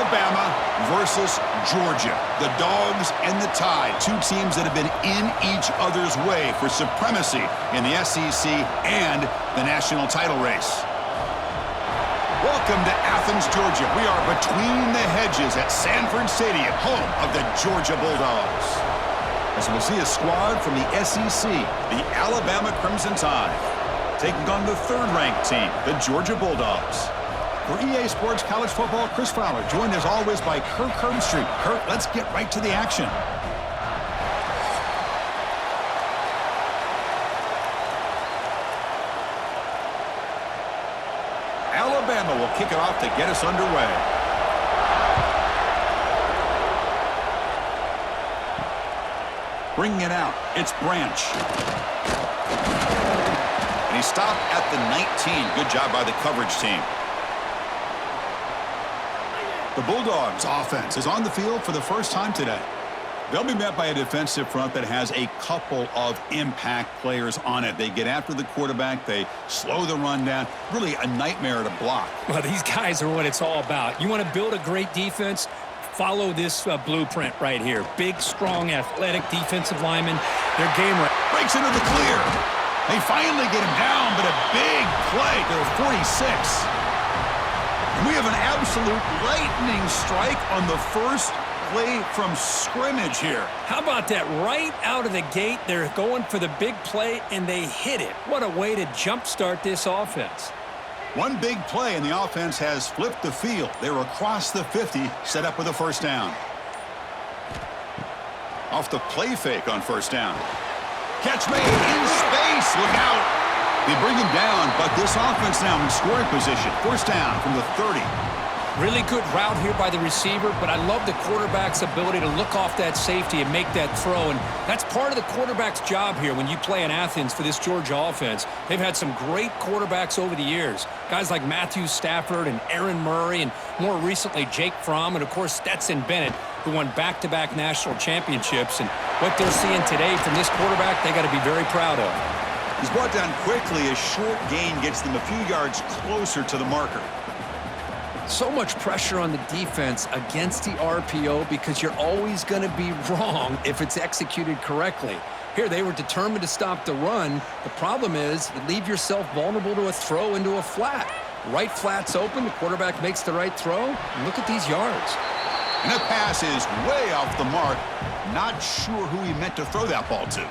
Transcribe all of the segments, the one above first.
Alabama versus Georgia. The Dogs and the Tide, two teams that have been in each other's way for supremacy in the SEC and the national title race. Welcome to Athens, Georgia. We are between the hedges at Sanford Stadium, home of the Georgia Bulldogs. As we'll see a squad from the SEC, the Alabama Crimson Tide, taking on the third-ranked team, the Georgia Bulldogs. For EA Sports College Football, Chris Fowler, joined as always by Kirk Herbstreit. Kirk, let's get right to the action. Alabama will kick it off to get us underway. Bringing it out, it's Branch. And he stopped at the 19. Good job by the coverage team. The Bulldogs offense is on the field for the first time today. They'll be met by a defensive front that has a couple of impact players on it. They get after the quarterback. They slow the run down. Really a nightmare to block. Well, these guys are what it's all about. You want to build a great defense? Follow this blueprint right here. Big, strong, athletic defensive linemen. Their game breaks into the clear. They finally get him down, but a big play to the 46. We have an absolute lightning strike on the first play from scrimmage here. How about that? Right out of the gate, they're going for the big play, and they hit it. What a way to jumpstart this offense. One big play, and the offense has flipped the field. They're across the 50, set up with a first down. Off the play fake on first down. Catch made in space. Look out. They bring him down, but this offense now in scoring position. First down from the 30. Really good route here by the receiver, but I love the quarterback's ability to look off that safety and make that throw, and that's part of the quarterback's job here when you play in Athens for this Georgia offense. They've had some great quarterbacks over the years. Guys like Matthew Stafford and Aaron Murray, and more recently Jake Fromm, and of course Stetson Bennett, who won back-to-back national championships. And what they're seeing today from this quarterback, they got to be very proud of. He's brought down quickly. A short gain gets them a few yards closer to the marker. So much pressure on the defense against the RPO because you're always going to be wrong if it's executed correctly. Here, they were determined to stop the run. The problem is you leave yourself vulnerable to a throw into a flat. Right flat's open. The quarterback makes the right throw. And look at these yards. And that pass is way off the mark. Not sure who he meant to throw that ball to.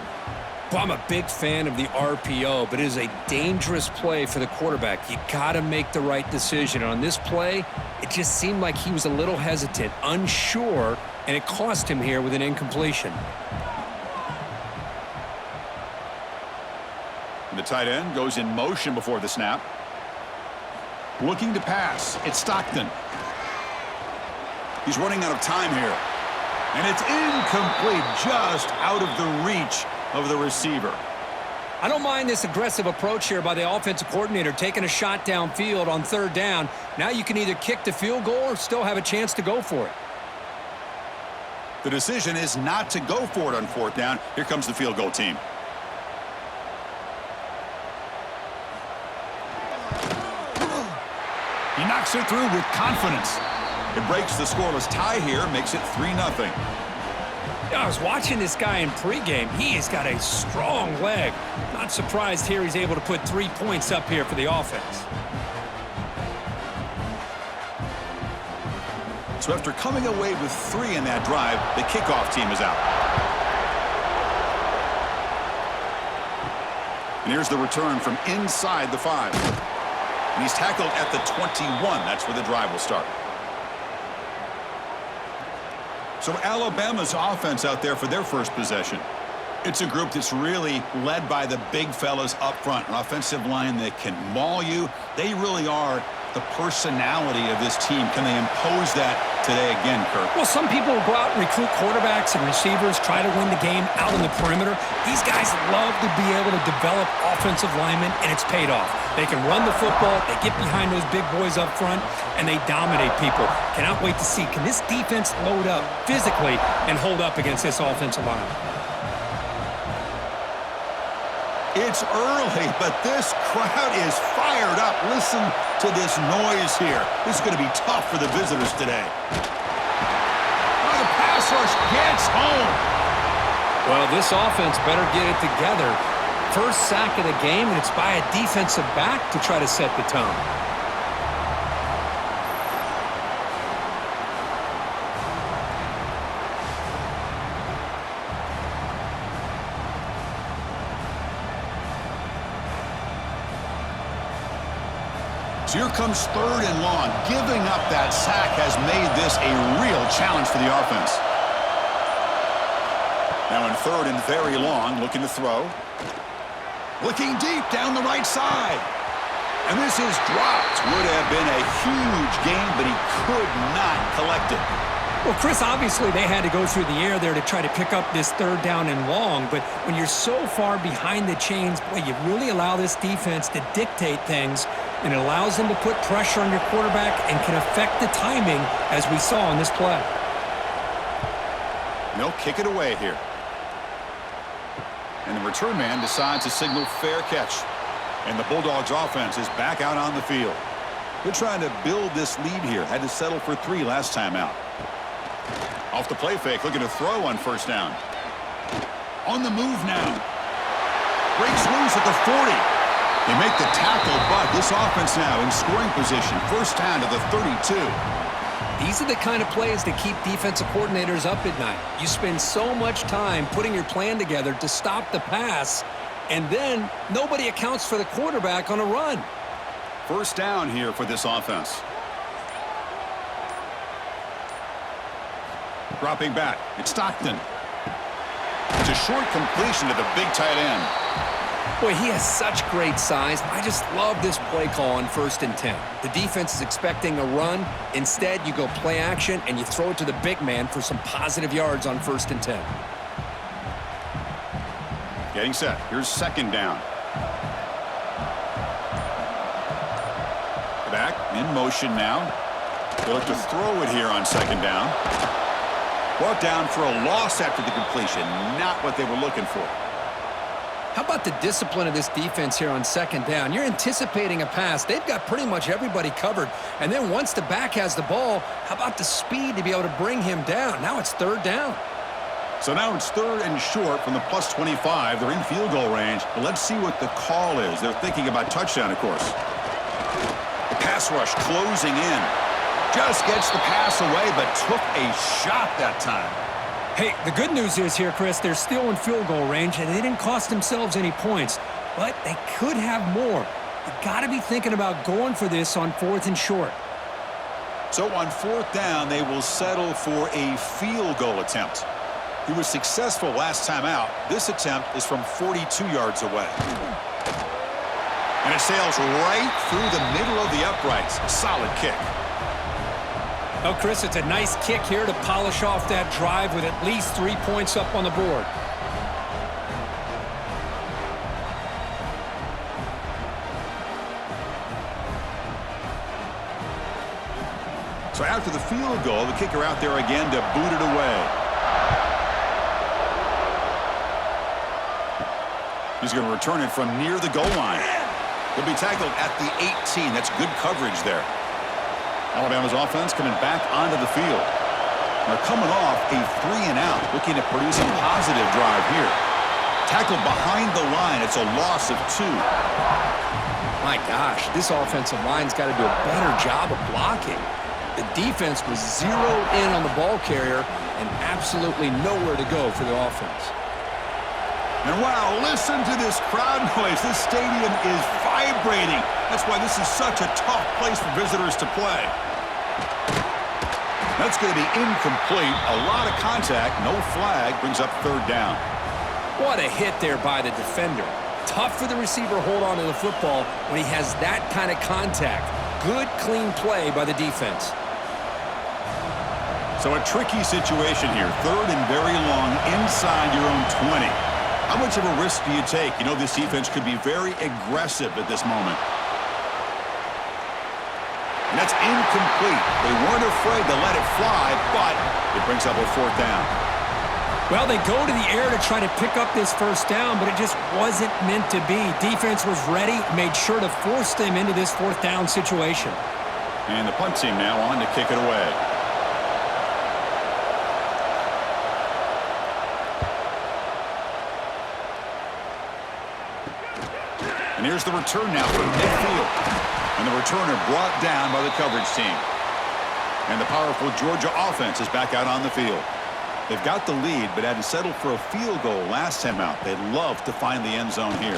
Well, I'm a big fan of the RPO, but it is a dangerous play for the quarterback. You got to make the right decision. And on this play, it just seemed like he was a little hesitant, unsure, and it cost him here with an incompletion. And the tight end goes in motion before the snap. Looking to pass. It's Stockton. He's running out of time here. And it's incomplete, just out of the reach of the receiver. I don't mind this aggressive approach here by the offensive coordinator, taking a shot downfield on third down. Now you can either kick the field goal or still have a chance to go for it. The decision is not to go for it on fourth down. Here comes the field goal team. He knocks it through with confidence. It breaks the scoreless tie here, makes it 3-0. I was watching this guy in pregame. He has got a strong leg. Not surprised here he's able to put 3 points up here for the offense. So after coming away with 3 in that drive, the kickoff team is out. And here's the return from inside the 5. And he's tackled at the 21. That's where the drive will start. So Alabama's offense out there for their first possession. It's a group that's really led by the big fellas up front. An offensive line that can maul you. They really are the personality of this team. Can they impose that today again, Kirk? Well, some people will go out and recruit quarterbacks and receivers, try to win the game out on the perimeter. These guys love to be able to develop offensive linemen, and it's paid off. They can run the football, they get behind those big boys up front, and they dominate people. Cannot wait to see, can this defense load up physically and hold up against this offensive line? It's early, but this crowd is fired fired up. Listen to this noise here. This is going to be tough for the visitors today. Oh, the pass rush gets home. Well, this offense better get it together. First sack of the game, and it's by a defensive back to try to set the tone. So here comes 3rd and long. Giving up that sack has made this a real challenge for the offense. Now in 3rd and very long, looking to throw. Looking deep down the right side. And this is dropped. Would have been a huge gain, but he could not collect it. Well, Chris, obviously they had to go through the air there to try to pick up this 3rd down and long, but when you're so far behind the chains, boy, you really allow this defense to dictate things, and it allows them to put pressure on your quarterback and can affect the timing, as we saw in this play. They'll kick it away here. And the return man decides to signal fair catch. And the Bulldogs offense is back out on the field. They're trying to build this lead here. Had to settle for 3 last time out. Off the play fake, looking to throw on 1st down. On the move now. Breaks loose at the 40. They make the tackle, but this offense now in scoring position. 1st down to the 32. These are the kind of plays that keep defensive coordinators up at night. You spend so much time putting your plan together to stop the pass, and then nobody accounts for the quarterback on a run. 1st down here for this offense. Dropping back, it's Stockton. It's a short completion to the big tight end. Boy, he has such great size. I just love this play call on 1st and 10. The defense is expecting a run. Instead, you go play action, and you throw it to the big man for some positive yards on 1st and 10. Getting set. Here's 2nd down. Back in motion now. They look to throw it here on 2nd down. Brought down for a loss after the completion. Not what they were looking for. How about the discipline of this defense here on 2nd down? You're anticipating a pass. They've got pretty much everybody covered. And then once the back has the ball, how about the speed to be able to bring him down? Now it's 3rd down. So now it's 3rd and short from the plus 25. They're in field goal range. But let's see what the call is. They're thinking about touchdown, of course. The pass rush closing in. Just gets the pass away, but took a shot that time. Hey, the good news is here, Chris, they're still in field goal range, and they didn't cost themselves any points. But they could have more. You got to be thinking about going for this on 4th and short. So on 4th down, they will settle for a field goal attempt. He was successful last time out. This attempt is from 42 yards away. And it sails right through the middle of the uprights. Solid kick. Oh, Chris, it's a nice kick here to polish off that drive with at least 3 points up on the board. So after the field goal, the kicker out there again to boot it away. He's going to return it from near the goal line. He'll be tackled at the 18. That's good coverage there. Alabama's offense coming back onto the field. They're coming off a 3-and-out, looking to produce a positive drive here. Tackled behind the line. It's a loss of 2. My gosh, this offensive line's got to do a better job of blocking. The defense was zeroed in on the ball carrier and absolutely nowhere to go for the offense. And wow, listen to this crowd noise. This stadium is vibrating. That's why this is such a tough place for visitors to play. That's going to be incomplete. A lot of contact. No flag. Brings up 3rd down. What a hit there by the defender. Tough for the receiver to hold on to the football when he has that kind of contact. Good, clean play by the defense. So a tricky situation here. 3rd and very long inside your own 20. How much of a risk do you take? You know this defense could be very aggressive at this moment. And that's incomplete. They weren't afraid to let it fly, but it brings up a 4th down. Well, they go to the air to try to pick up this first down, but it just wasn't meant to be. Defense was ready, made sure to force them into this fourth down situation. And the punt team now on to kick it away. And here's the return now from midfield. And the returner brought down by the coverage team. And the powerful Georgia offense is back out on the field. They've got the lead, but had to settle for a field goal last time out. They'd love to find the end zone here.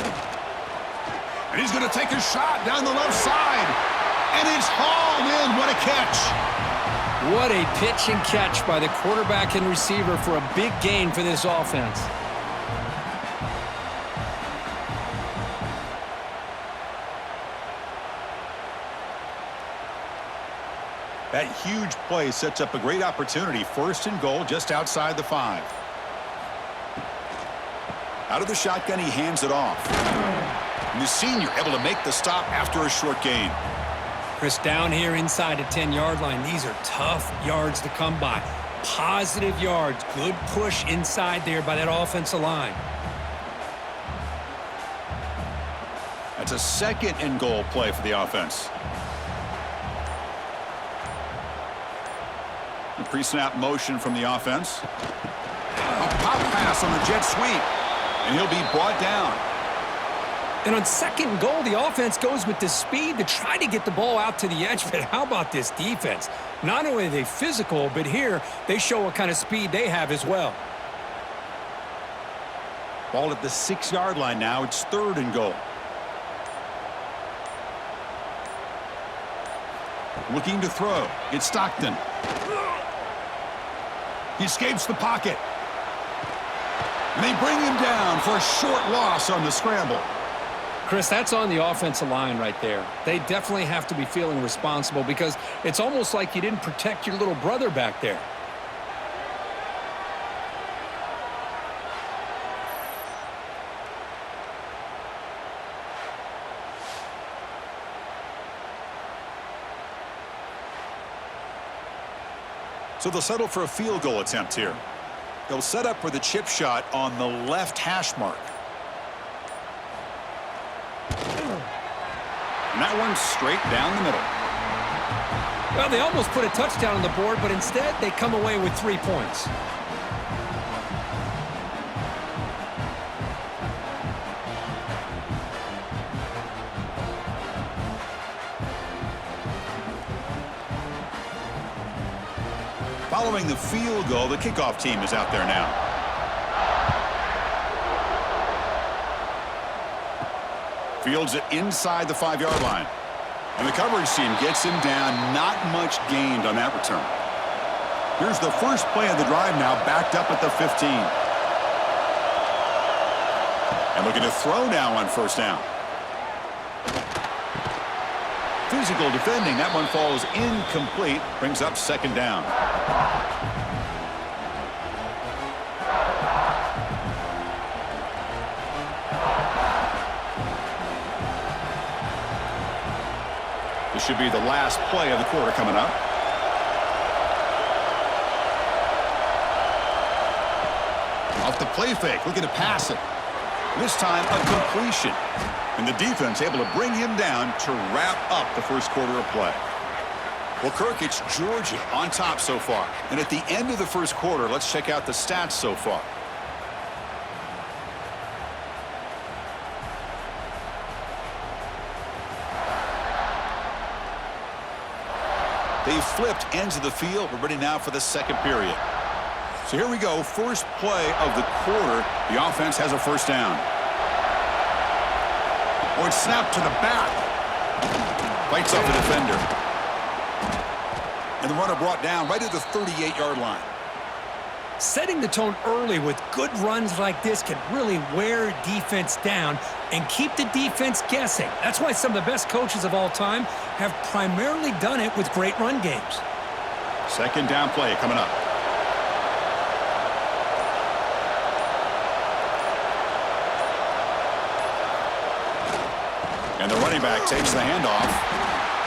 And he's going to take a shot down the left side. And it's hauled in. What a catch. What a pitch and catch by the quarterback and receiver for a big gain for this offense. That huge play sets up a great opportunity. First and goal just outside the 5. Out of the shotgun, he hands it off. And the senior able to make the stop after a short gain. Chris, down here inside the 10-yard line, these are tough yards to come by. Positive yards, good push inside there by that offensive line. That's a second and goal play for the offense. The pre-snap motion from the offense. A pop pass on the jet sweep. And he'll be brought down. And on second and goal, the offense goes with the speed to try to get the ball out to the edge. But how about this defense? Not only are they physical, but here they show what kind of speed they have as well. Ball at the 6-yard line now. It's third and goal. Looking to throw. It's Stockton. He escapes the pocket. And they bring him down for a short loss on the scramble. Chris, that's on the offensive line right there. They definitely have to be feeling responsible because it's almost like you didn't protect your little brother back there. So they'll settle for a field goal attempt here. They'll set up for the chip shot on the left hash mark. And that one's straight down the middle. Well, they almost put a touchdown on the board, but instead they come away with 3 points. Following the field goal, the kickoff team is out there now. Fields it inside the 5-yard line. And the coverage team gets him down. Not much gained on that return. Here's the first play of the drive now, backed up at the 15. And looking to throw now on first down. Physical defending. That one falls incomplete. Brings up second down. This should be the last play of the quarter coming up. Off the play fake, looking to pass it. This time a completion. And the defense able to bring him down to wrap up the first quarter of play. Well, Kirk, it's Georgia on top so far. And at the end of the first quarter, let's check out the stats so far. They flipped ends of the field. We're ready now for the second period. So here we go. First play of the quarter. The offense has a first down. Oh, it's snapped to the back. Fights off the defender. And the runner brought down right at the 38-yard line. Setting the tone early with good runs like this can really wear defense down and keep the defense guessing. That's why some of the best coaches of all time have primarily done it with great run games. Second down play coming up. And the running back takes the handoff.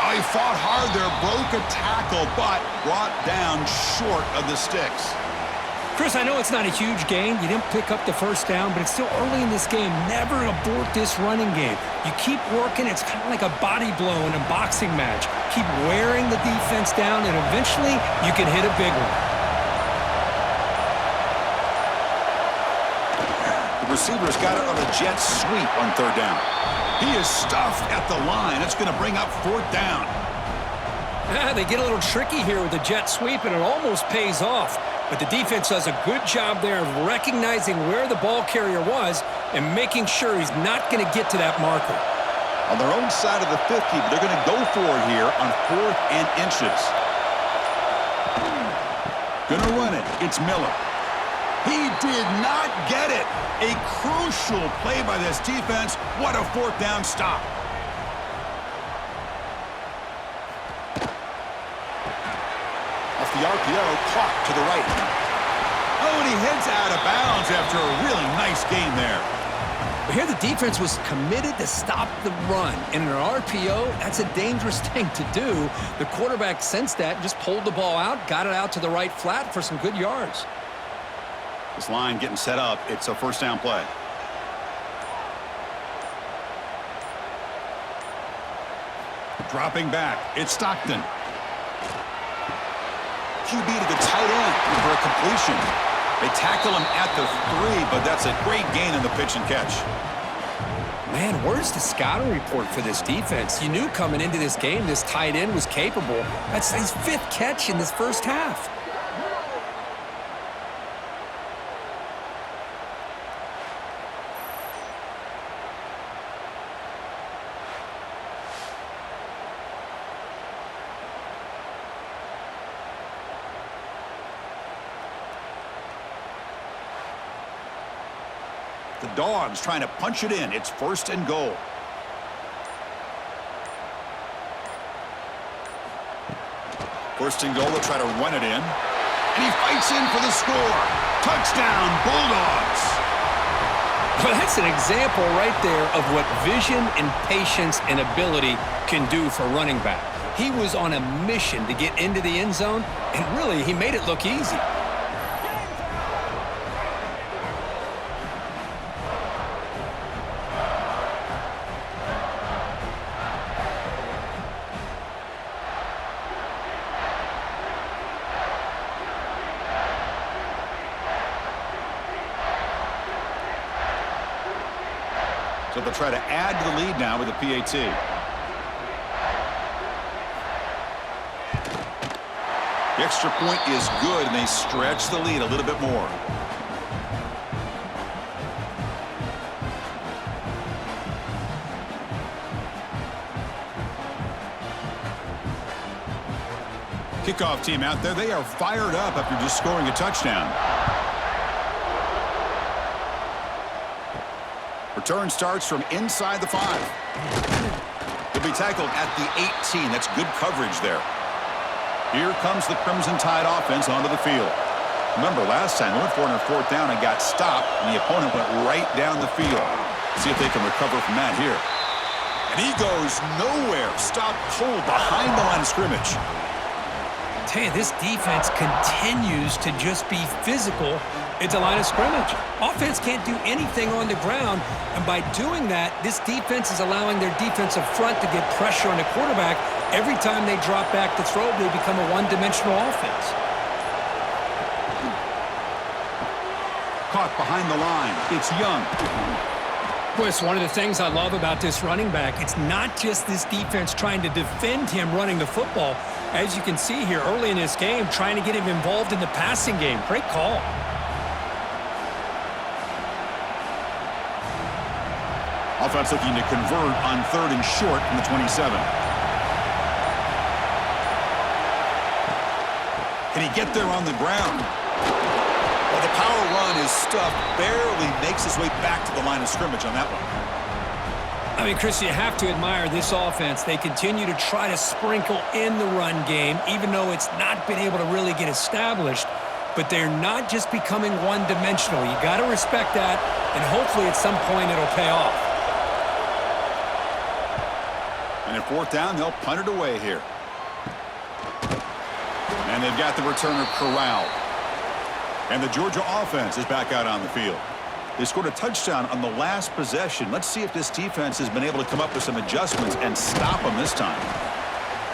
Oh, he fought hard there, broke a tackle, but brought down short of the sticks. Chris, I know it's not a huge gain. You didn't pick up the first down, but it's still early in this game. Never abort this running game. You keep working. It's kind of like a body blow in a boxing match. Keep wearing the defense down, and eventually you can hit a big one. The receiver's got it on a jet sweep on third down. He is stuffed at the line. It's going to bring up fourth down. They get a little tricky here with the jet sweep, and it almost pays off. But the defense does a good job there of recognizing where the ball carrier was and making sure he's not going to get to that marker. On their own side of the 50, but they're going to go for it here on 4th and inches. Going to run it. It's Miller. He did not get it. A crucial play by this defense. What a fourth down stop. Off the RPO, clock to the right. Oh, and he heads out of bounds after a really nice game there. But here the defense was committed to stop the run. In an RPO, that's a dangerous thing to do. The quarterback sensed that, just pulled the ball out, got it out to the right flat for some good yards. This line getting set up. It's a first down play. Dropping back. It's Stockton. QB to the tight end for a completion. They tackle him at the 3, but that's a great gain in the pitch and catch. Man, where's the scouting report for this defense? You knew coming into this game this tight end was capable. That's his 5th catch in this first half. The Dogs trying to punch it in. It's 1st and goal. First and goal, they'll try to run it in. And he fights in for the score. Touchdown, Bulldogs. Well, that's an example right there of what vision and patience and ability can do for running back. He was on a mission to get into the end zone, and really, he made it look easy. So they'll try to add to the lead now with a PAT. The extra point is good, and they stretch the lead a little bit more. Kickoff team out there, they are fired up after just scoring a touchdown. Return starts from inside the 5. He'll be tackled at the 18. That's good coverage there. Here comes the Crimson Tide offense onto the field. Remember, last time they went for it on 4th down and got stopped, and the opponent went right down the field. See if they can recover from that here. And he goes nowhere. Stopped cold behind the line of scrimmage. I tell you, this defense continues to just be physical at the line of scrimmage. Offense can't do anything on the ground, and by doing that, this defense is allowing their defensive front to get pressure on the quarterback. Every time they drop back to throw, they become a one-dimensional offense. Caught behind the line. It's Young. Boy, it's one of the things I love about this running back. It's not just this defense trying to defend him running the football. As you can see here early in this game, trying to get him involved in the passing game. Great call. Offense looking to convert on 3rd and short from the 27. Can he get there on the ground? Well, the power run is stuffed. Barely makes his way back to the line of scrimmage on that one. I mean, Chris, you have to admire this offense. They continue to try to sprinkle in the run game, even though it's not been able to really get established. But they're not just becoming one-dimensional. You got to respect that, and hopefully at some point it'll pay off. And at 4th down, they'll punt it away here. And they've got the returner corralled. And the Georgia offense is back out on the field. They scored a touchdown on the last possession. Let's see if this defense has been able to come up with some adjustments and stop them this time.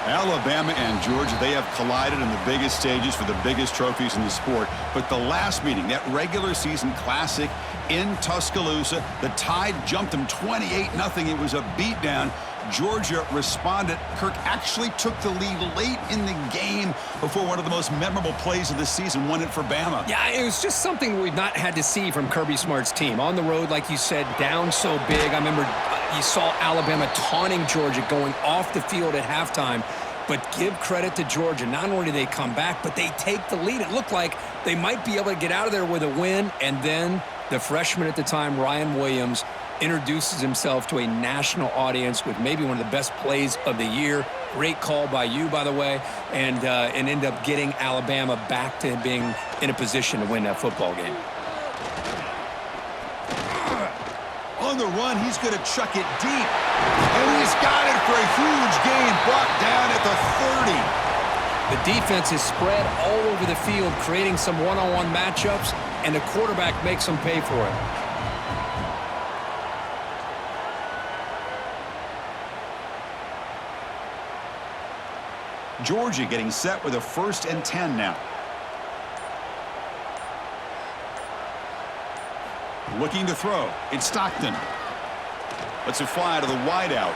Alabama and Georgia, they have collided in the biggest stages for the biggest trophies in the sport. But the last meeting, that regular season classic in Tuscaloosa, the Tide jumped them 28-0. It was a beatdown. Georgia responded. Kirk actually took the lead late in the game before one of the most memorable plays of the season won it for Bama. Yeah, it was just something we've not had to see from Kirby Smart's team. On the road, like you said, down so big. I remember you saw Alabama taunting Georgia going off the field at halftime. But give credit to Georgia. Not only do they come back, but they take the lead. It looked like they might be able to get out of there with a win. And then the freshman at the time, Ryan Williams, introduces himself to a national audience with maybe one of the best plays of the year. Great call by you, by the way, and end up getting Alabama back to being in a position to win that football game. On the run, he's going to chuck it deep. And he's got it for a huge gain, brought down at the 30. The defense is spread all over the field, creating some one-on-one matchups, and the quarterback makes them pay for it. Georgia getting set with a 1st and 10 now. Looking to throw. It's Stockton. Lets it fly to the wideout.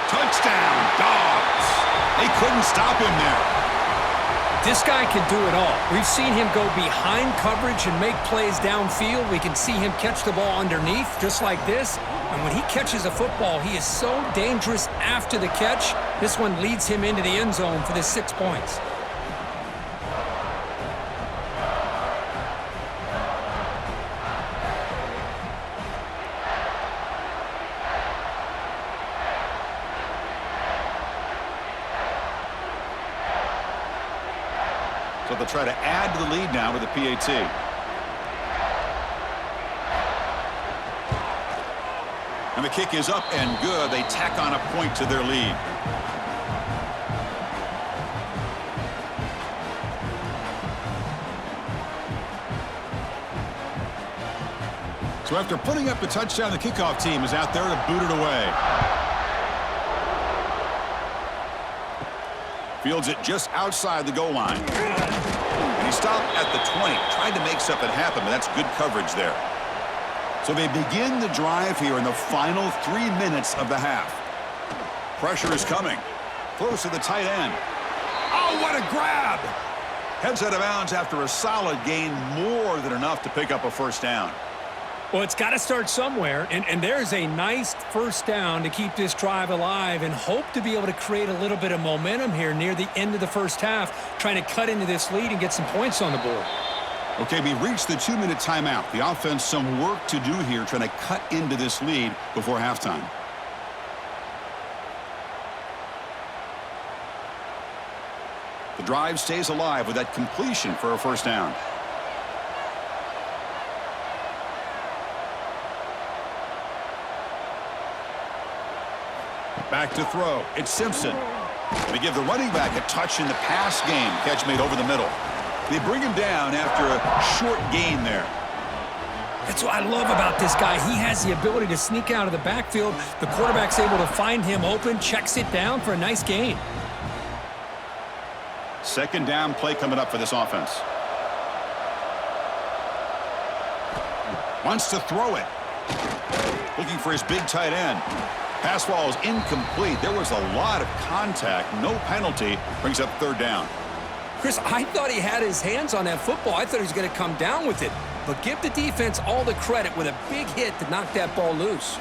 Touchdown, Dogs. They couldn't stop him there. This guy can do it all. We've seen him go behind coverage and make plays downfield. We can see him catch the ball underneath, just like this. And when he catches a football, he is so dangerous after the catch. This one leads him into the end zone for the 6 points. So they'll try to add to the lead now with the PAT. And the kick is up and good. They tack on a point to their lead. So after putting up the touchdown, the kickoff team is out there to boot it away. Fields it just outside the goal line. And he stopped at the 20. Tried to make something happen, but that's good coverage there. So they begin the drive here in the final 3 minutes of the half. Pressure is coming. Close to the tight end. Oh, what a grab! Heads out of bounds after a solid gain, more than enough to pick up a 1st down. Well, it's got to start somewhere, and there's a nice 1st down to keep this drive alive and hope to be able to create a little bit of momentum here near the end of the 1st half, trying to cut into this lead and get some points on the board. Okay, we reached the 2-minute timeout. The offense some work to do here, trying to cut into this lead before halftime. The drive stays alive with that completion for a 1st down. Back to throw. It's Simpson. They give the running back a touch in the pass game. Catch made over the middle. They bring him down after a short gain there. That's what I love about this guy. He has the ability to sneak out of the backfield. The quarterback's able to find him open, checks it down for a nice gain. 2nd down play coming up for this offense. Wants to throw it. Looking for his big tight end. Pass ball is incomplete. There was a lot of contact. No penalty. Brings up 3rd down. Chris, I thought he had his hands on that football. I thought he was going to come down with it. But give the defense all the credit with a big hit to knock that ball loose.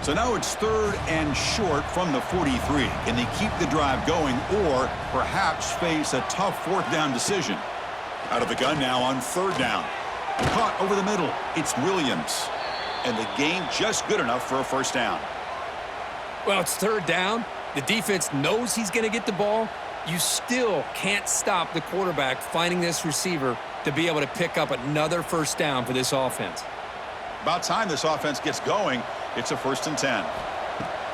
So now it's 3rd and short from the 43. Can they keep the drive going or perhaps face a tough 4th down decision? Out of the gun now on 3rd down. Caught over the middle. It's Williams. And the gain just good enough for a 1st down. Well, it's 3rd down. The defense knows he's going to get the ball. You still can't stop the quarterback finding this receiver to be able to pick up another 1st down for this offense. About time this offense gets going. It's a 1st and 10.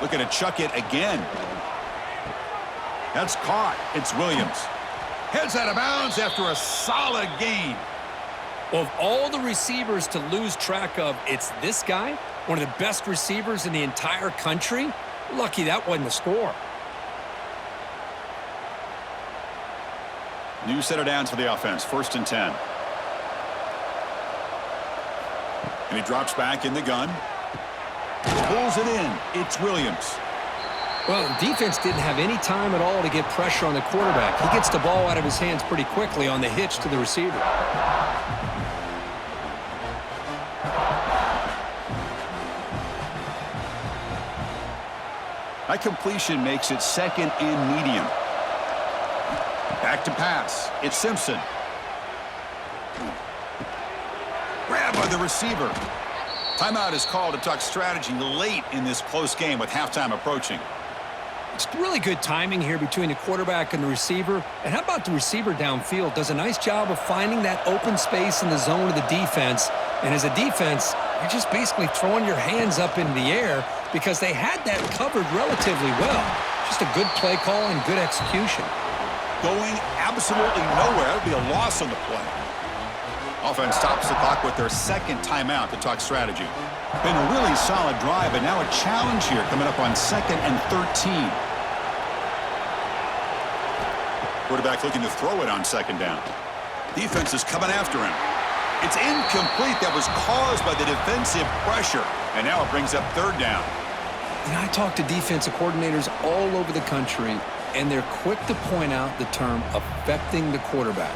Looking to chuck it again. That's caught. It's Williams. Heads out of bounds after a solid gain. Of all the receivers to lose track of, it's this guy, one of the best receivers in the entire country. Lucky that wasn't the score. New set of downs for the offense, 1st and 10. And he drops back in the gun. Pulls it in. It's Williams. Well, the defense didn't have any time at all to get pressure on the quarterback. He gets the ball out of his hands pretty quickly on the hitch to the receiver. That completion makes it 2nd and medium. Back to pass. It's Simpson. Grabbed by the receiver. Timeout is called to talk strategy late in this close game with halftime approaching. It's really good timing here between the quarterback and the receiver. And how about the receiver downfield? Does a nice job of finding that open space in the zone of the defense. And as a defense, you're just basically throwing your hands up into the air because they had that covered relatively well. Just a good play call and good execution. Going absolutely nowhere. It'll be a loss on the play. Offense stops the clock with their 2nd timeout to talk strategy. Been a really solid drive, but now a challenge here coming up on 2nd and 13. Quarterback looking to throw it on 2nd down. Defense is coming after him. It's incomplete. That was caused by the defensive pressure. And now it brings up 3rd down. And I talk to defensive coordinators all over the country, and they're quick to point out the term affecting the quarterback.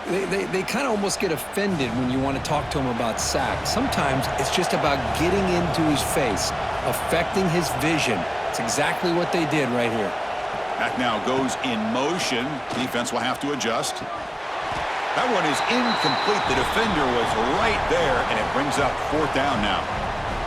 They kind of almost get offended when you want to talk to them about sacks. Sometimes it's just about getting into his face, affecting his vision. It's exactly what they did right here. Back now goes in motion. Defense will have to adjust. That one is incomplete. The defender was right there, and it brings up 4th down now.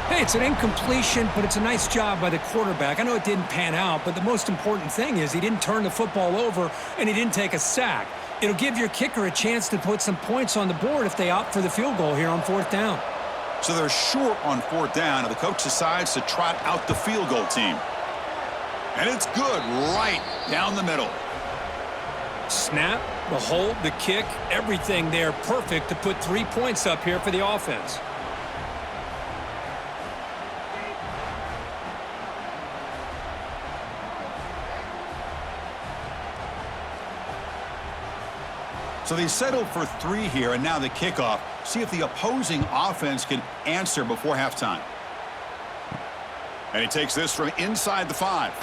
Hey, it's an incompletion, but it's a nice job by the quarterback. I know it didn't pan out, but the most important thing is he didn't turn the football over, and he didn't take a sack. It'll give your kicker a chance to put some points on the board if they opt for the field goal here on 4th down. So they're short on 4th down, and the coach decides to trot out the field goal team. And it's good right down the middle. Snap, the hold, the kick, everything there perfect to put 3 points up here for the offense. So they settled for 3 here, and now the kickoff. See if the opposing offense can answer before halftime. And he takes this from inside the 5.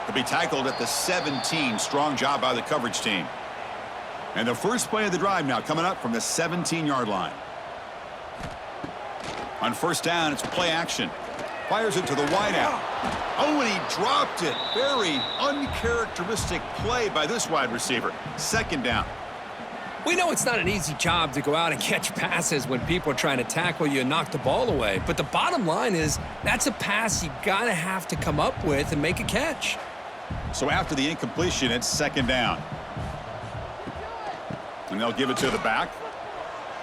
He'll be tackled at the 17. Strong job by the coverage team. And the first play of the drive now coming up from the 17-yard line. On 1st down, it's play action. Fires it to the wideout. Oh, and he dropped it. Very uncharacteristic play by this wide receiver. 2nd down. We know it's not an easy job to go out and catch passes when people are trying to tackle you and knock the ball away. But the bottom line is that's a pass you gotta have to come up with and make a catch. So after the incompletion, it's 2nd down. And they'll give it to the back.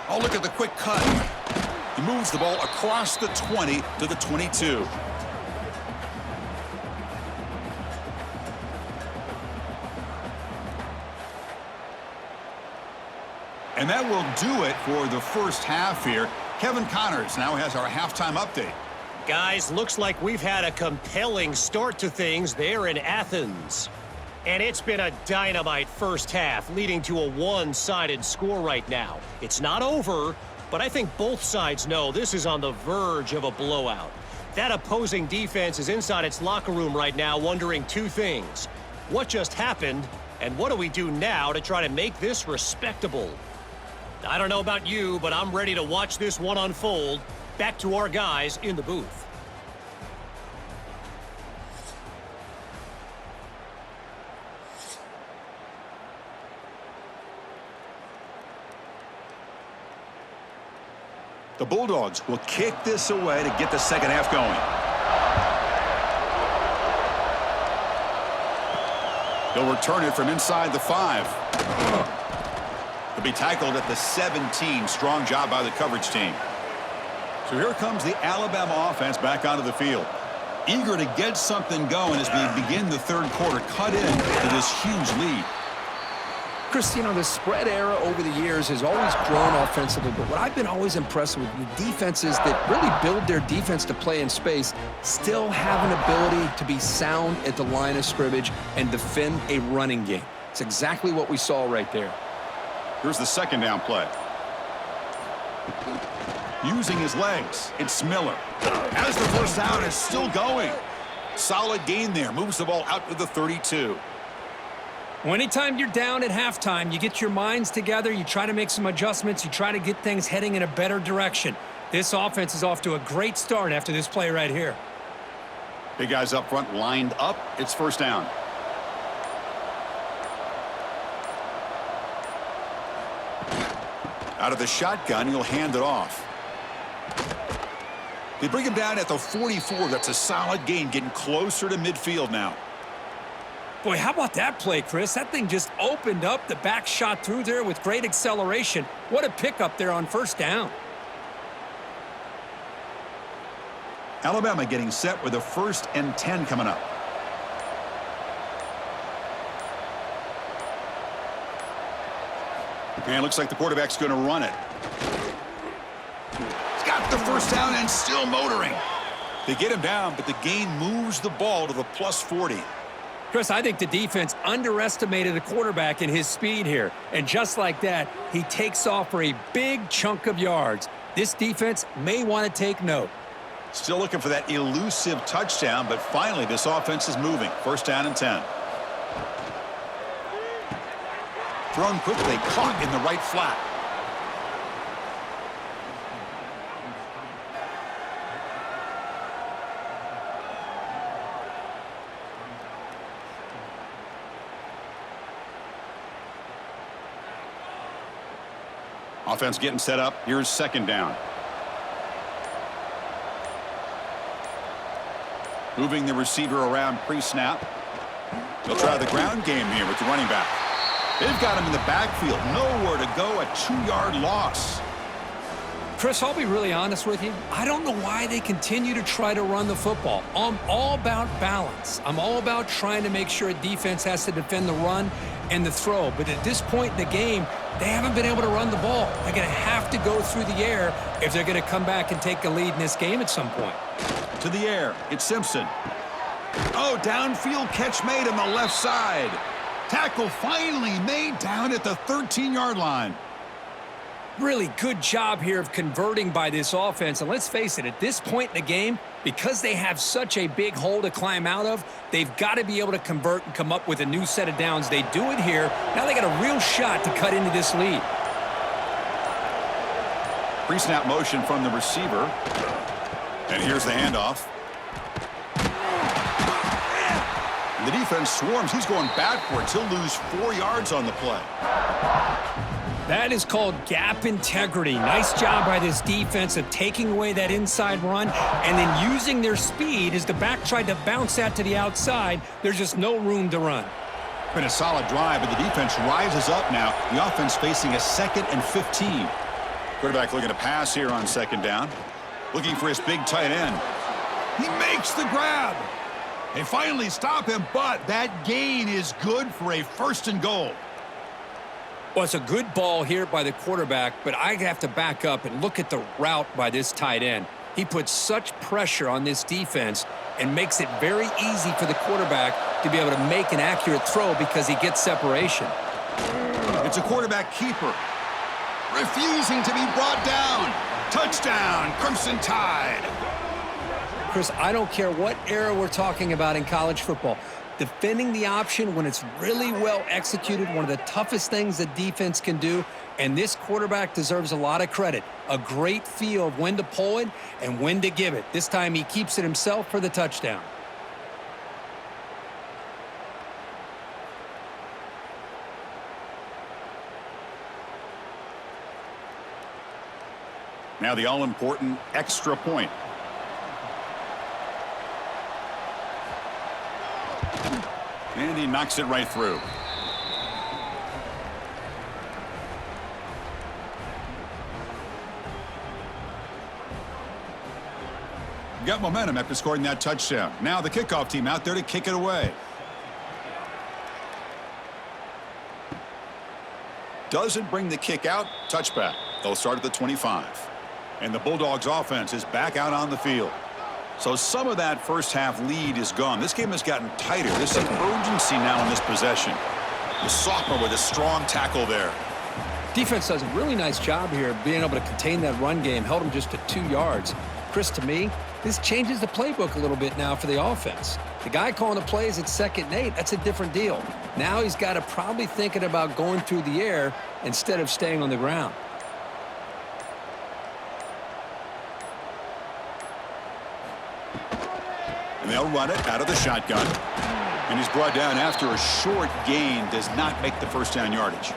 Oh, look at the quick cut. He moves the ball across the 20 to the 22. And that will do it for the first half here. Kevin Connors now has our halftime update. Guys, looks like we've had a compelling start to things there in Athens. And it's been a dynamite first half, leading to a one-sided score right now. It's not over, but I think both sides know this is on the verge of a blowout. That opposing defense is inside its locker room right now wondering 2 things. What just happened, and what do we do now to try to make this respectable? I don't know about you, but I'm ready to watch this one unfold. Back to our guys in the booth. The Bulldogs will kick this away to get the second half going. They'll return it from inside the 5. He'll be tackled at the 17. Strong job by the coverage team. So here comes the Alabama offense back onto the field. Eager to get something going as we begin the third quarter. Cut in to this huge lead. Chris, you know, the spread era over the years has always grown offensively, but what I've been always impressed with the defenses that really build their defense to play in space still have an ability to be sound at the line of scrimmage and defend a running game. It's exactly what we saw right there. Here's the second down play. Using his legs, it's Miller. Has the first down, is still going. Solid gain there, moves the ball out to the 32. Well, anytime you're down at halftime, you get your minds together, you try to make some adjustments, you try to get things heading in a better direction. This offense is off to a great start after this play right here. Big guys up front lined up. It's first down. Out of the shotgun, he'll hand it off. They bring him down at the 44. That's a solid gain, getting closer to midfield now. Boy, how about that play, Chris? That thing just opened up. The back shot through there with great acceleration. What a pickup there on first down. Alabama getting set with a 1st and 10 coming up. And it looks like the quarterback's going to run it. He's got the first down and still motoring. They get him down, but the gain moves the ball to the plus 40. Chris, I think the defense underestimated the quarterback in his speed here. And just like that, he takes off for a big chunk of yards. This defense may want to take note. Still looking for that elusive touchdown, but finally this offense is moving. First down and 10. Thrown quickly, caught in the right flat. Offense getting set up. Here's second down. Moving the receiver around pre-snap. They'll try the ground game here with the running back. They've got him in the backfield. Nowhere to go. A 2-yard loss. Chris, I'll be really honest with you. I don't know why they continue to try to run the football. I'm all about balance. I'm all about trying to make sure a defense has to defend the run and the throw. But at this point in the game, they haven't been able to run the ball. They're going to have to go through the air if they're going to come back and take a lead in this game at some point. To the air, it's Simpson. Oh, downfield catch made on the left side. Tackle finally made down at the 13-yard line. Really good job here of converting by this offense. And let's face it, at this point in the game, because they have such a big hole to climb out of, they've got to be able to convert and come up with a new set of downs. They do it here. Now they got a real shot to cut into this lead. Pre-snap motion from the receiver. And here's the handoff. And the defense swarms. He's going backwards. He'll lose 4 yards on the play. That is called gap integrity. Nice job by this defense of taking away that inside run and then using their speed as the back tried to bounce that to the outside. There's just no room to run. Been a solid drive, but the defense rises up now. The offense facing a 2nd and 15. Quarterback looking to pass here on second down. Looking for his big tight end. He makes the grab. They finally stop him, but that gain is good for a 1st and goal. Well, it's a good ball here by the quarterback, but I have to back up and look at the route by this tight end. He puts such pressure on this defense and makes it very easy for the quarterback to be able to make an accurate throw because he gets separation. It's a quarterback keeper. Refusing to be brought down. Touchdown, Crimson Tide. Chris, I don't care what era we're talking about in college football. Defending the option when it's really well executed, one of the toughest things the defense can do, and this quarterback deserves a lot of credit. A great feel of when to pull it and when to give it. This time he keeps it himself for the touchdown. Now the all-important extra point. And he knocks it right through. Got momentum after scoring that touchdown. Now the kickoff team out there to kick it away. Doesn't bring the kick out. Touchback. They'll start at the 25. And the Bulldogs offense is back out on the field. So some of that first half lead is gone. This game has gotten tighter. There's some urgency now in this possession. The sophomore with a strong tackle there. Defense does a really nice job here of being able to contain that run game. Held him just to 2 yards. Chris, to me, this changes the playbook a little bit now for the offense. The guy calling the plays at 2nd and 8, that's a different deal. Now he's got to probably thinking about going through the air instead of staying on the ground. And they'll run it out of the shotgun. And he's brought down after a short gain. Does not make the first down yardage.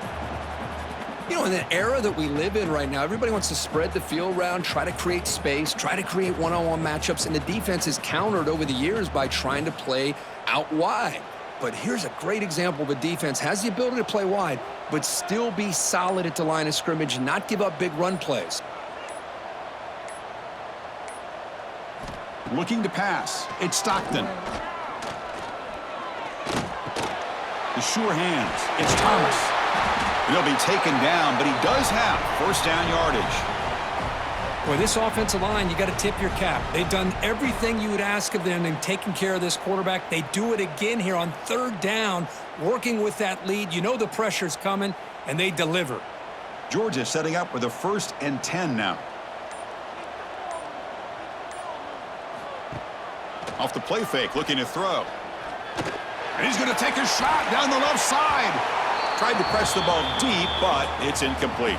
You know, in the era that we live in right now, everybody wants to spread the field around, try to create space, try to create one-on-one matchups, and the defense is countered over the years by trying to play out wide. But here's a great example of a defense has the ability to play wide, but still be solid at the line of scrimmage and not give up big run plays. Looking to pass. It's Stockton. The sure hands. It's Thomas. And he'll be taken down, but he does have first down yardage. Boy, this offensive line, you got to tip your cap. They've done everything you would ask of them in taking care of this quarterback. They do it again here on 3rd down, working with that lead. You know the pressure's coming, and they deliver. Georgia setting up with a 1st and 10 now. Off the play fake, looking to throw. And he's going to take a shot down the left side. Tried to press the ball deep, but it's incomplete.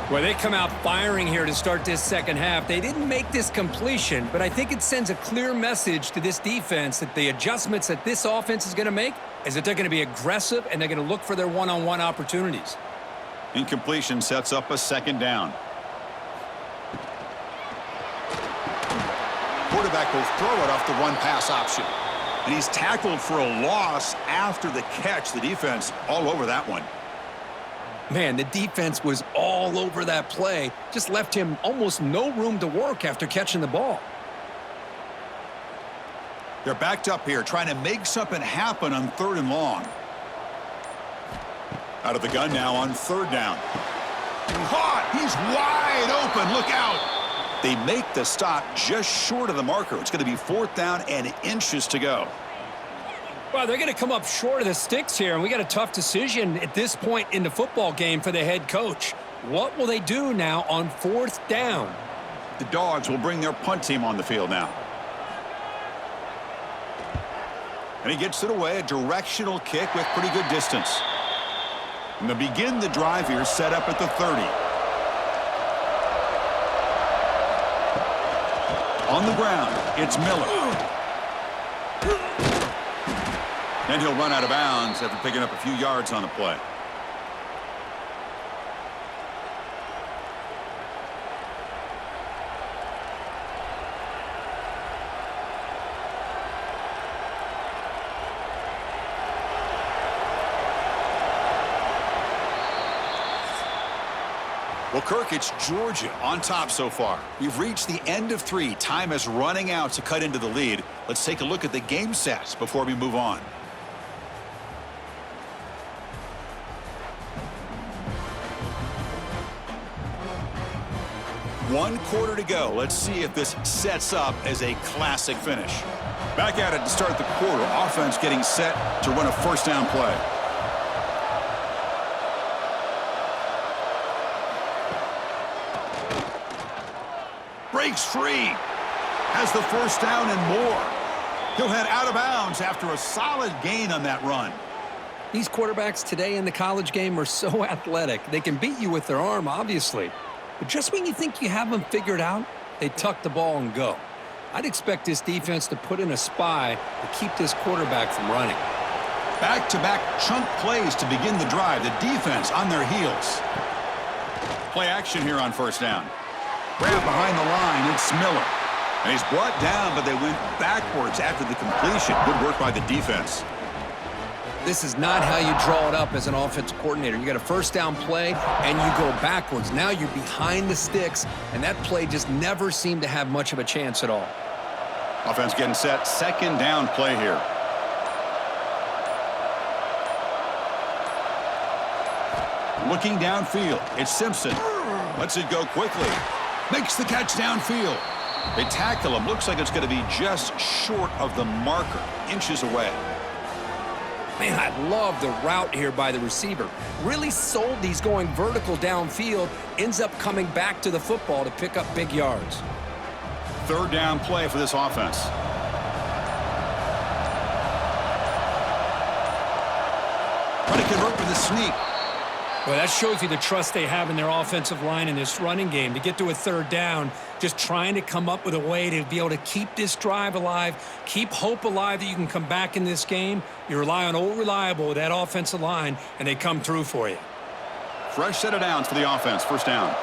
Well, they come out firing here to start this second half. They didn't make this completion, but I think it sends a clear message to this defense that the adjustments that this offense is going to make is that they're going to be aggressive and they're going to look for their one-on-one opportunities. Incompletion sets up a 2nd down. Quarterback will throw it off the run-pass option. And he's tackled for a loss after the catch. The defense all over that one. Man, the defense was all over that play. Just left him almost no room to work after catching the ball. They're backed up here trying to make something happen on 3rd and long. Out of the gun now on 3rd down. Caught! He's wide open. Look out! They make the stop just short of the marker. It's going to be 4th down and inches to go. Well, they're going to come up short of the sticks here, and we got a tough decision at this point in the football game for the head coach. What will they do now on 4th down? The Dogs will bring their punt team on the field now. And he gets it away, a directional kick with pretty good distance. And they'll begin the drive here, set up at the 30. On the ground, it's Miller. And he'll run out of bounds after picking up a few yards on the play. Well, Kirk, it's Georgia on top so far. We've reached the end of 3. Time is running out to cut into the lead. Let's take a look at the game stats before we move on. One quarter to go. Let's see if this sets up as a classic finish. Back at it to start the quarter. Offense getting set to run a first down play. Breaks free. Has the first down and more. He'll head out of bounds after a solid gain on that run. These quarterbacks today in the college game are so athletic. They can beat you with their arm, obviously. But just when you think you have them figured out, they tuck the ball and go. I'd expect this defense to put in a spy to keep this quarterback from running. Back-to-back chunk plays to begin the drive. The defense on their heels. Play action here on first down. Grab behind the line, it's Miller. And he's brought down, but they went backwards after the completion. Good work by the defense. This is not how you draw it up as an offensive coordinator. You got a first down play, and you go backwards. Now you're behind the sticks, and that play just never seemed to have much of a chance at all. Offense getting set. Second down play here. Looking downfield, it's Simpson. Lets it go quickly. Makes the catch downfield. They tackle him. Looks like it's going to be just short of the marker, inches away. Man, I love the route here by the receiver. Really sold these going vertical downfield. Ends up coming back to the football to pick up big yards. Third down play for this offense. Trying to convert with a sneak. Well, that shows you the trust they have in their offensive line in this running game. To get to a third down, just trying to come up with a way to be able to keep this drive alive, keep hope alive that you can come back in this game. You rely on old reliable with that offensive line, and they come through for you. Fresh set of downs for the offense. First down.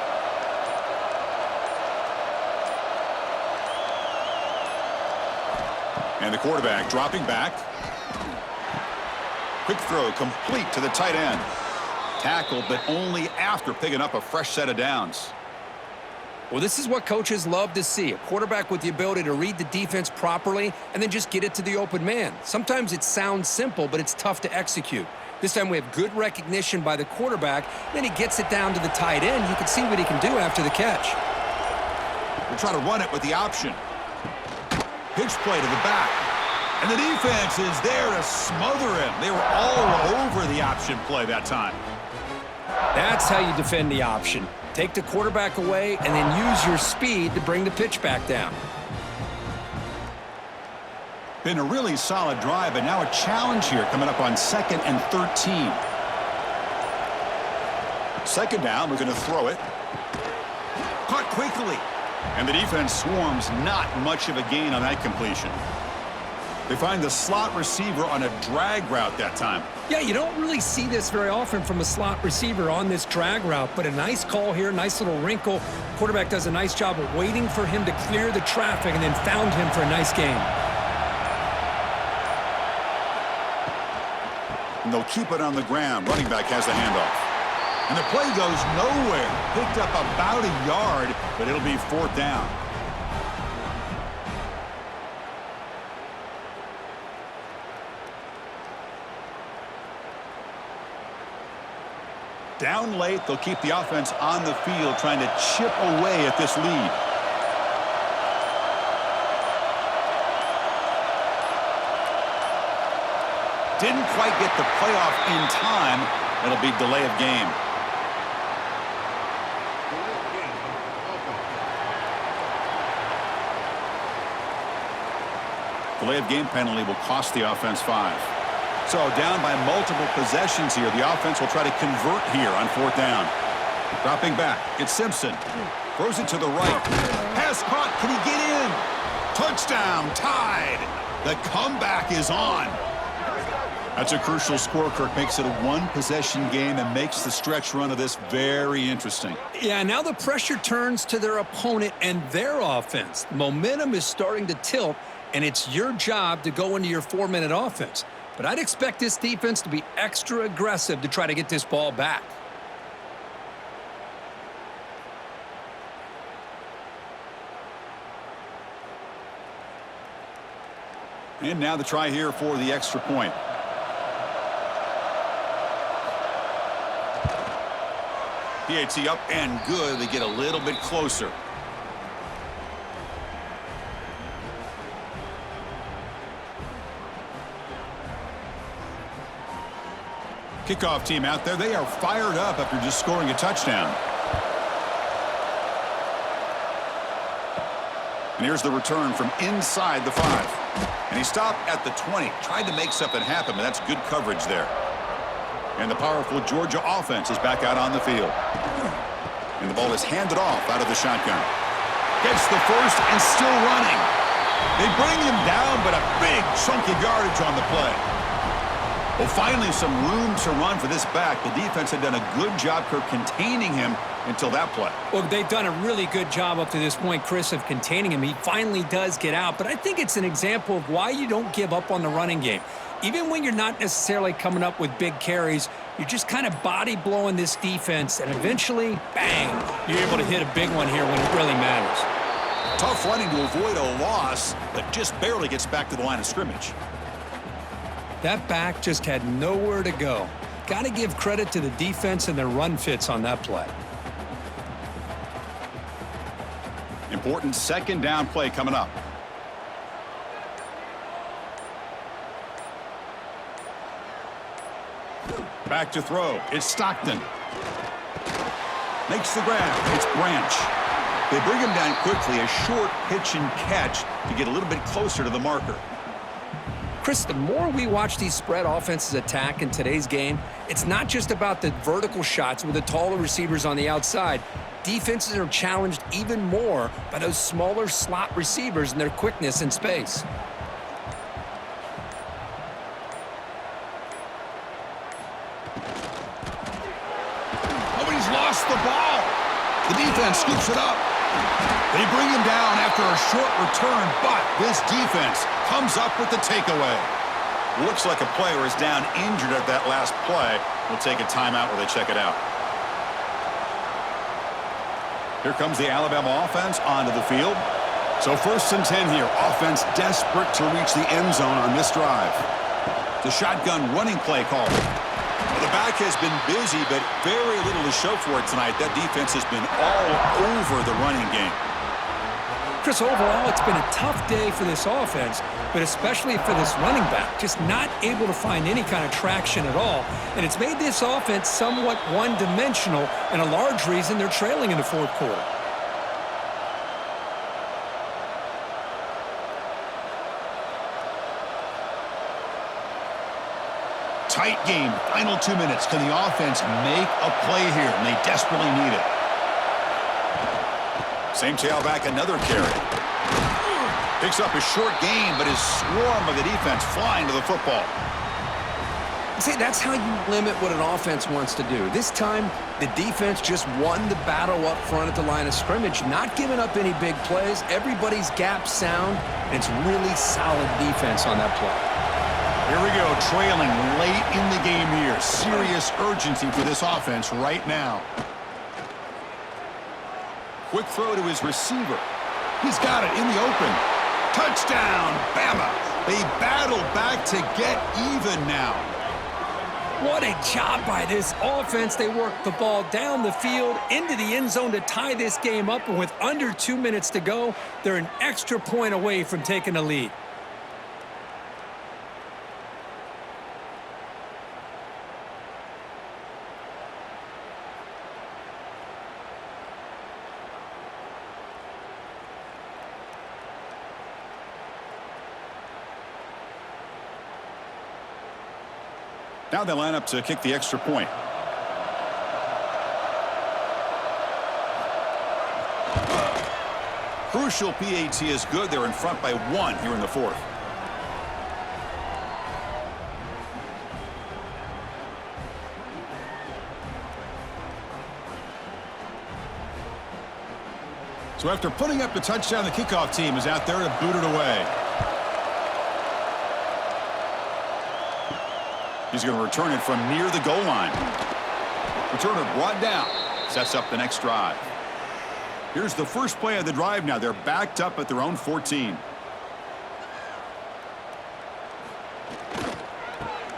And the quarterback dropping back. Quick throw complete to the tight end. Tackled, but only after picking up a fresh set of downs. Well, this is what coaches love to see. A quarterback with the ability to read the defense properly and then just get it to the open man. Sometimes it sounds simple, but it's tough to execute. This time we have good recognition by the quarterback. Then he gets it down to the tight end. You can see what he can do after the catch. We'll try to run it with the option. Pitch play to the back. And the defense is there to smother him. They were all over the option play that time. That's how you defend the option. Take the quarterback away and then use your speed to bring the pitch back down. Been a really solid drive, but now a challenge here coming up on 2nd and 13. Second down, we're going to throw it. Caught quickly. And the defense swarms, not much of a gain on that completion. They find the slot receiver on a drag route that time. Yeah, you don't really see this very often from a slot receiver on this drag route, but a nice call here, nice little wrinkle. Quarterback does a nice job of waiting for him to clear the traffic and then found him for a nice gain. And they'll keep it on the ground. Running back has the handoff. And the play goes nowhere. Picked up about a yard, but it'll be fourth down. Down late, they'll keep the offense on the field, trying to chip away at this lead. Didn't quite get the playoff in time. It'll be delay of game. Delay of game penalty will cost the offense 5. So down by multiple possessions here. The offense will try to convert here on fourth down. Dropping back. It's Simpson. Throws it to the right. Pass caught. Can he get in? Touchdown. Tied. The comeback is on. That's a crucial score. Kirk makes it a one-possession game and makes the stretch run of this very interesting. Yeah, now the pressure turns to their opponent and their offense. Momentum is starting to tilt, and it's your job to go into your 4-minute offense. But I'd expect this defense to be extra aggressive to try to get this ball back. And now the try here for the extra point. PAT up and good. They get a little bit closer. Kickoff team out there. They are fired up after just scoring a touchdown. And here's the return from inside the 5. And he stopped at the 20. Tried to make something happen, but that's good coverage there. And the powerful Georgia offense is back out on the field. And the ball is handed off out of the shotgun. Gets the first and still running. They bring him down, but a big chunk of yardage on the play. Well, finally some room to run for this back. The defense had done a good job containing him until that play. Well, they've done a really good job up to this point, Chris, of containing him. He finally does get out, but I think it's an example of why you don't give up on the running game. Even when you're not necessarily coming up with big carries, you're just kind of body blowing this defense, and eventually, bang, you're able to hit a big one here when it really matters. Tough running to avoid a loss, but just barely gets back to the line of scrimmage. That back just had nowhere to go. got to give credit to the defense and their run fits on that play. Important second down play coming up. Back to throw. It's Stockton. Makes the grab. It's Branch. They bring him down quickly. A short pitch and catch to get a little bit closer to the marker. Chris, the more we watch these spread offenses attack in today's game, it's not just about the vertical shots with the taller receivers on the outside. Defenses are challenged even more by those smaller slot receivers and their quickness in space. Nobody's lost the ball. The defense scoops it up. They bring him down after a short return, but this defense comes up with the takeaway. Looks like a player is down injured at that last play. We'll take a timeout while they check it out. Here comes the Alabama offense onto the field. So 1st and 10 here. Offense desperate to reach the end zone on this drive. The shotgun running play call. Well, the back has been busy, but very little to show for it tonight. That defense has been all over the running game. Chris, overall, it's been a tough day for this offense, but especially for this running back. Just not able to find any kind of traction at all. And it's made this offense somewhat one-dimensional, and a large reason they're trailing in the 4th quarter. Tight game. Final 2 minutes. Can the offense make a play here? And they desperately need it. Same tailback, another carry. Picks up a short gain, but his swarm of the defense flying to the football. See, that's how you limit what an offense wants to do. This time, the defense just won the battle up front at the line of scrimmage, not giving up any big plays. Everybody's gap sound, and it's really solid defense on that play. Here we go, trailing late in the game here. Serious urgency for this offense right now. Quick throw to his receiver. He's got it in the open. Touchdown, Bama. They battle back to get even now. What a job by this offense. They worked the ball down the field into the end zone to tie this game up, and with under 2 minutes to go, they're an extra point away from taking the lead. Now they line up to kick the extra point. Crucial PAT is good. They're in front by 1 here in the 4th. So after putting up the touchdown, the kickoff team is out there to boot it away. He's going to return it from near the goal line. Returner brought down. Sets up the next drive. Here's the first play of the drive now. They're backed up at their own 14.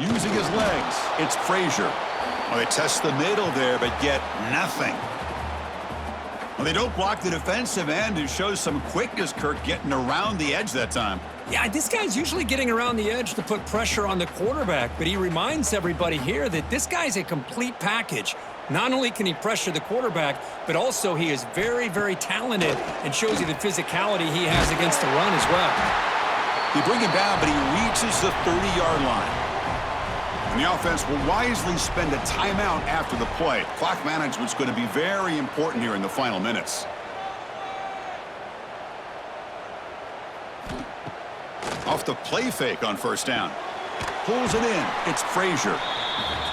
Using his legs, it's Frazier. Well, they test the middle there, but get nothing. Well, they don't block the defensive end, who shows some quickness, Kirk, getting around the edge that time. Yeah, this guy's usually getting around the edge to put pressure on the quarterback, but he reminds everybody here that this guy's a complete package. Not only can he pressure the quarterback, but also he is very, very talented and shows you the physicality he has against the run as well. You bring him down, but he reaches the 30-yard line. And the offense will wisely spend a timeout after the play. Clock management's going to be very important here in the final minutes. Off the play fake on first down. Pulls it in. It's Frazier.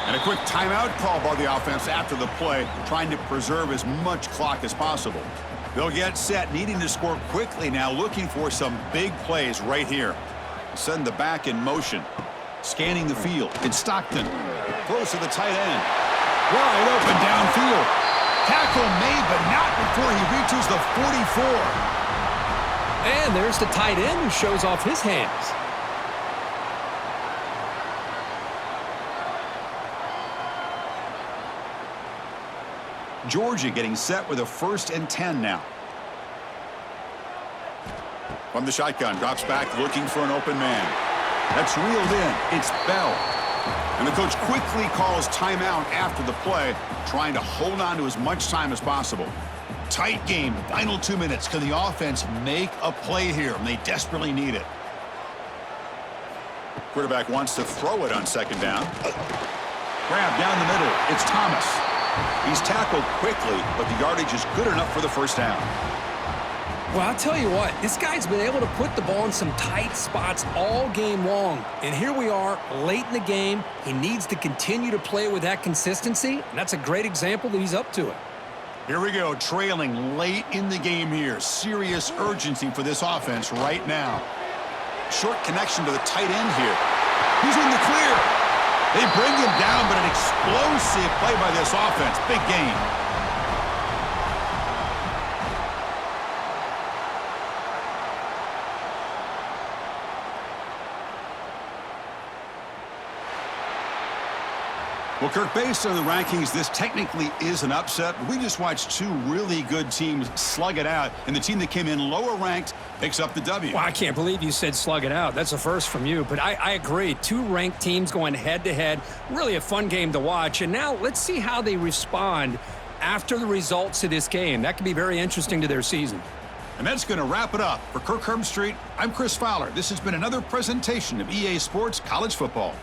And a quick timeout call by the offense after the play, trying to preserve as much clock as possible. They'll get set, needing to score quickly now, looking for some big plays right here. Send the back in motion. Scanning the field. It's Stockton. Throws to the tight end. Wide open downfield. Tackle made, but not before he reaches the 44. And there's the tight end who shows off his hands. Georgia getting set with a 1st and 10 now. From the shotgun, drops back looking for an open man. That's reeled in. It's Bell. And the coach quickly calls timeout after the play, trying to hold on to as much time as possible. Tight game, final 2 minutes. Can the offense make a play here? And they desperately need it. Quarterback wants to throw it on 2nd down. Grab down the middle. It's Thomas. He's tackled quickly, but the yardage is good enough for the 1st down. Well, I'll tell you what, this guy's been able to put the ball in some tight spots all game long. And here we are, late in the game. He needs to continue to play with that consistency, and that's a great example that he's up to it. Here we go, trailing late in the game here. Serious urgency for this offense right now. Short connection to the tight end here. He's in the clear. They bring him down, but an explosive play by this offense. Big gain. Well, Kirk, based on the rankings, this technically is an upset. We just watched 2 really good teams slug it out, and the team that came in lower ranked picks up the W. Well, I can't believe you said slug it out. That's a first from you, but I agree. 2 ranked teams going head-to-head. Really a fun game to watch, and now let's see how they respond after the results of this game. That could be very interesting to their season. And that's going to wrap it up. For Kirk Herbstreit, I'm Chris Fowler. This has been another presentation of EA Sports College Football.